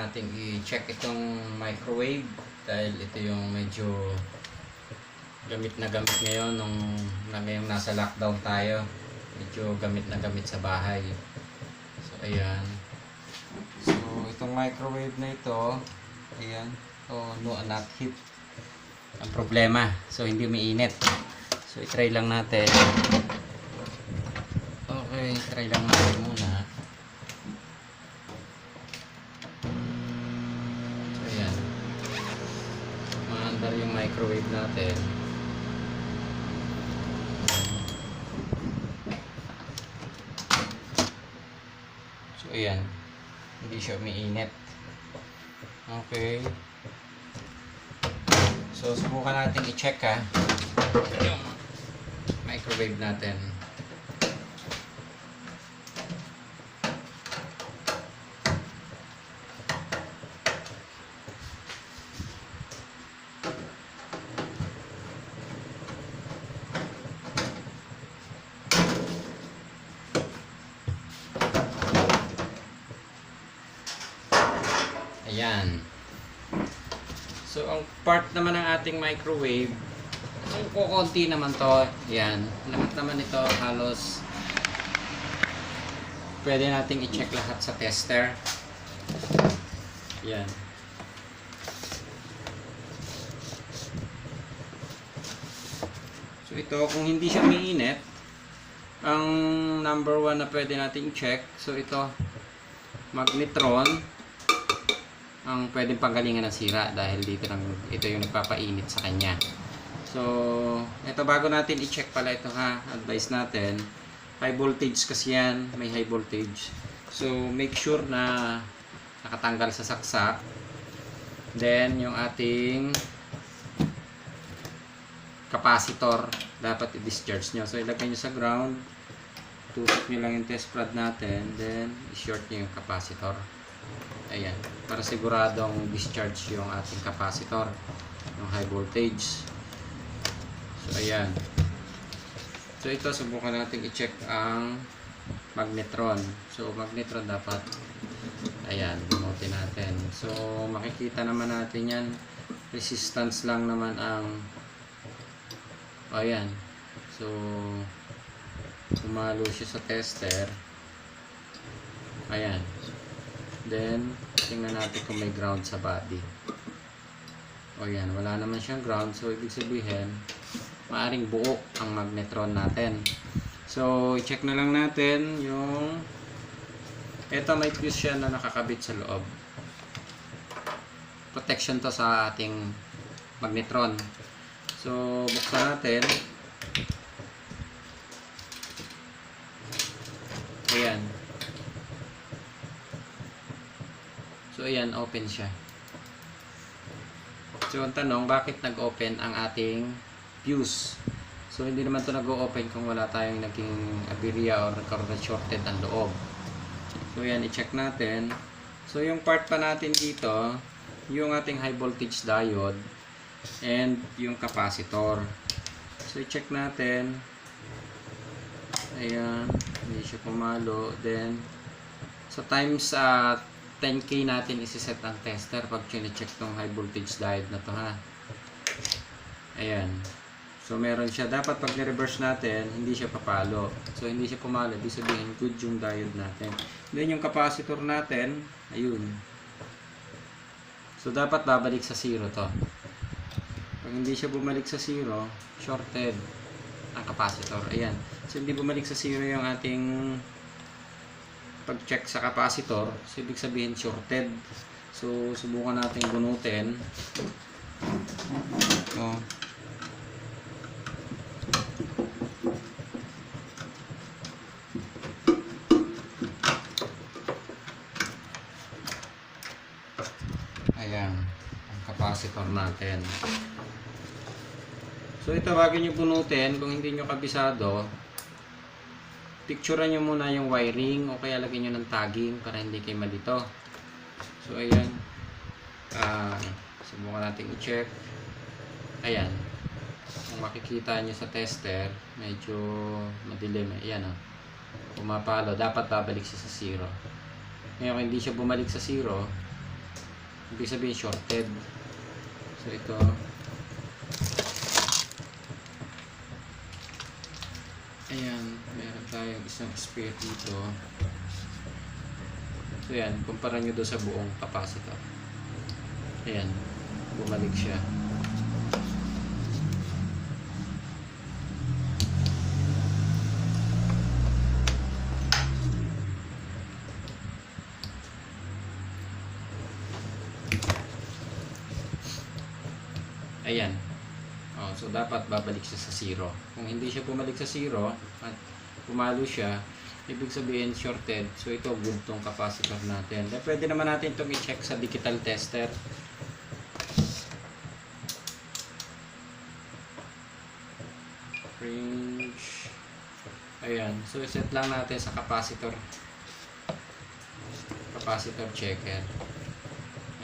nating i-check itong microwave dahil ito yung medyo gamit na gamit ngayon ngayong nasa lockdown tayo. Medyo gamit na gamit sa bahay. So ayan. So itong microwave na ito, ayan, no not heat ang problema. So hindi umiinit. So i-try lang natin. Okay, try lang natin muna. So ayan, maandar yung microwave natin. So ayan, hindi siya umiinit. Okay. So subukan natin i-check yung microwave natin. Ayan. So, ang part naman ng ating microwave, so, kukunti naman to. Ayan. Lahat naman ito, halos pwede nating i-check lahat sa tester. Ayan. So, ito, kung hindi siya umiinit, ang number 1 na pwede nating check, so ito, magnetron ang pwedeng panggalingan ng sira dahil ito yung nagpapainit sa kanya. So, ito bago natin i-check pala ito advice natin, high voltage kasi yan, may high voltage. So, make sure na nakatanggal sa saksak. Then, yung ating capacitor, dapat i-discharge nyo. So, ilagay nyo sa ground, tusok nyo lang yung test prod natin, then i-short nyo yung capacitor. Ayan, para siguradong discharge yung ating capacitor, yung high voltage. So ayan. So ito, subukan natin i-check ang magnetron. So magnetron dapat, ayan, bunutin natin. So makikita naman natin yan, resistance lang naman ang, ayan. So pumalo siya sa tester. Ayan. Then, tingnan natin kung may ground sa body. O yan, wala naman siyang ground. So, ibig sabihin, maaring buo ang magnetron natin. So, i-check na lang natin yung... Ito, may fuse siya na nakakabit sa loob. Protection to sa ating magnetron. So, buksan natin. Ayan. So, ayan, open siya. So, ang tanong, bakit nag-open ang ating fuse? So, hindi naman ito nag-open kung wala tayong naging aberya or nagkaroon na shorted ang loob. So, ayan, i-check natin. So, yung part pa natin dito, yung ating high voltage diode and yung capacitor. So, i-check natin. Ayan, hindi siya pumalo. Then, so times 10K natin isi-set ang tester pag chine-check tong high voltage diode na to Ayan. So meron siya. Dapat pag ni-reverse natin, hindi siya papalo. So hindi siya pumalo. Ibig sabihin, good yung diode natin. Then yung capacitor natin, ayun. So dapat babalik sa 0 to. Pag hindi siya bumalik sa 0, shorted ang capacitor. Ayan. So hindi bumalik sa 0 yung ating pag-check sa capacitor, so ibig sabihin shorted. So subukan natin bunutin. Ayan, ang capacitor natin. So ito, bago nyo bunutin, kung hindi nyo kabisado, picturean nyo muna yung wiring o kaya lagyan nyo ng tagging para hindi kayo malito. So ayan, subukan natin i-check. Ayan, kung makikita nyo sa tester, medyo madilim. Ayan pumapalo, dapat babalik siya sa 0. Ngayon kung hindi siya bumalik sa 0, ibig sabihin shorted. So ito, ayan, meron tayong isang spare dito. So yan, kumpara nyo doon sa buong capacitor. Ayan, bumalik siya. Ayan. Oh, so dapat babalik siya sa 0. Kung hindi siya bumalik sa 0 at pumalo siya, ibig sabihin shorted. So ito good tong capacitor natin. Then, pwede naman natin itong i-check sa digital tester. Range. Ayan. So set lang natin sa capacitor checker.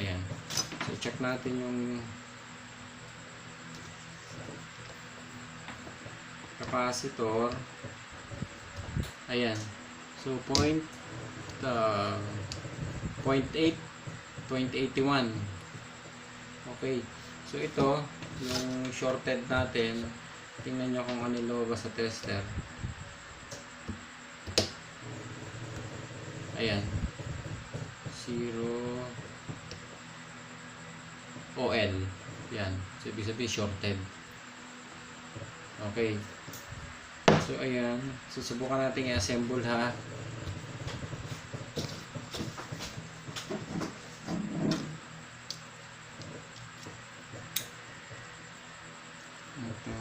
Ayan. So check natin yung capacitor. Ayan. So 0.81. Okay. So ito yung shorted natin. Tingnan nyo kung ano yung lumabas sa tester. Ayan. 0 OL. Yan. So ibig sabihin shorted. Okay. So ayan, susubukan natin i-assemble ha. Ito.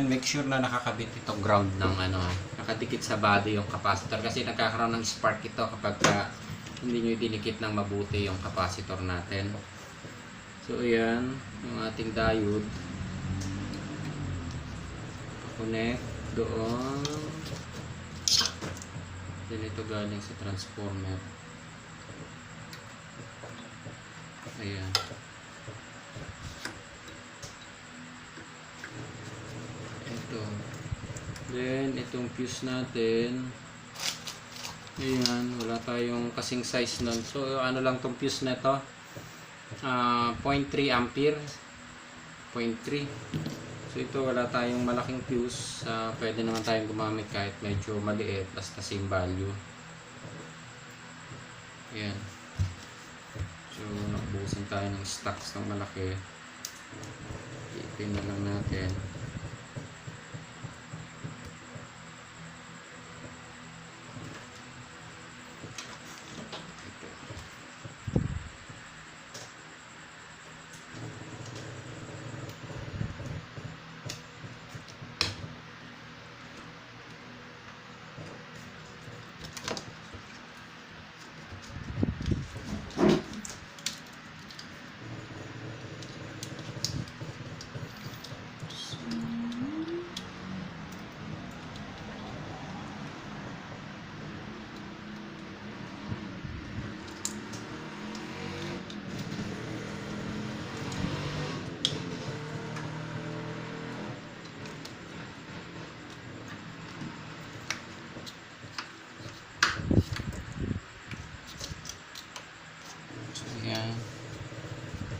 Make sure na nakakabit itong ground ng nakadikit sa body yung capacitor kasi nagkakaroon ng spark ito kapag hindi nyo dinikit ng mabuti yung capacitor natin. So ayan yung ating diode, connect doon, then ito galing sa transformer. Ayan. Then, itong fuse natin. Ayan, wala tayong kasing size nun. So, ano lang itong fuse na ito? 0.3 ampere. 0.3. So, ito wala tayong malaking fuse. Pwede naman tayong gumamit kahit medyo maliit. Basta same value. Ayan. So, nakabusin tayo ng stocks ng malaki. Ipin na lang natin.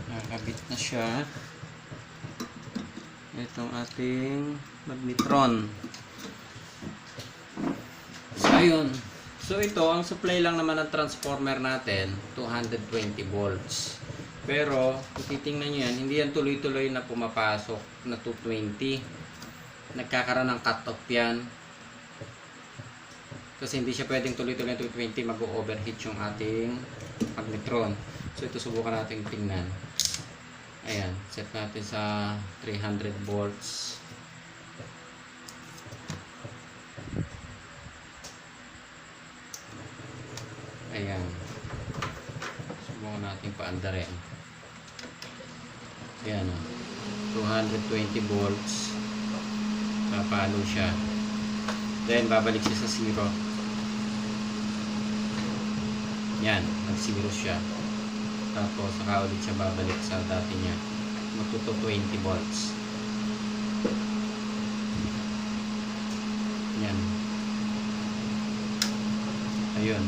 Nakabit na siya. Itong ating magnetron. So ayun. So ito ang supply lang naman ng transformer natin, 220 volts. Pero kung titingnan niyo yan, hindi yan tuloy-tuloy na pumapasok na 220. Nagkakaroon ng cut-off yan. Kasi hindi siya pwedeng tuloy-tuloy na 220, mag-overheat yung ating magnetron. So ito subukan natin tingnan. Ayan, set natin sa 300 volts. Ayan. Subukan natin paandarin. Ayan o. 220 volts. Papalo siya. Then, babalik siya sa 0. Yan, nag-0 siya. Tapos, saka ulit siya babalik sa dati niya. Magtuto 20 volts. Yan. Ayun,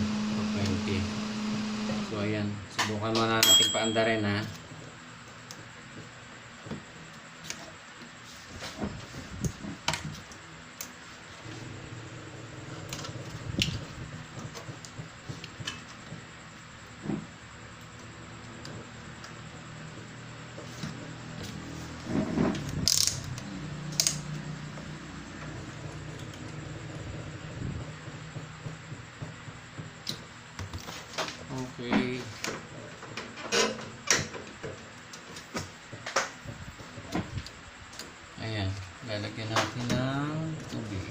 20. So, ayan. Subukan muna natin paandarin, ha. Okay. Ayan, lalagyan natin ng tubig.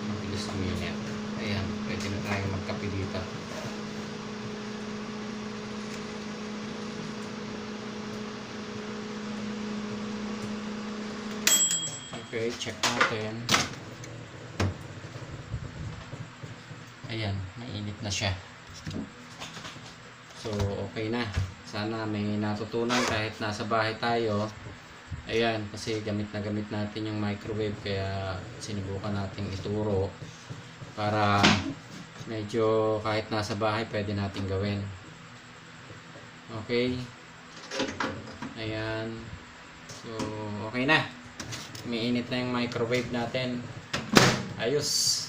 Mabilis uminit. Ayan, pwede na tayo magkape dito. Okay, check natin. Ayan, mainit na siya. So, okay na. Sana may natutunan kahit nasa bahay tayo. Ayan, kasi gamit na gamit natin yung microwave, kaya sinubukan nating ituro para medyo kahit nasa bahay pwede natin gawin. Okay. Ayan. So, okay na. Umiinit na yung microwave natin. Ayos.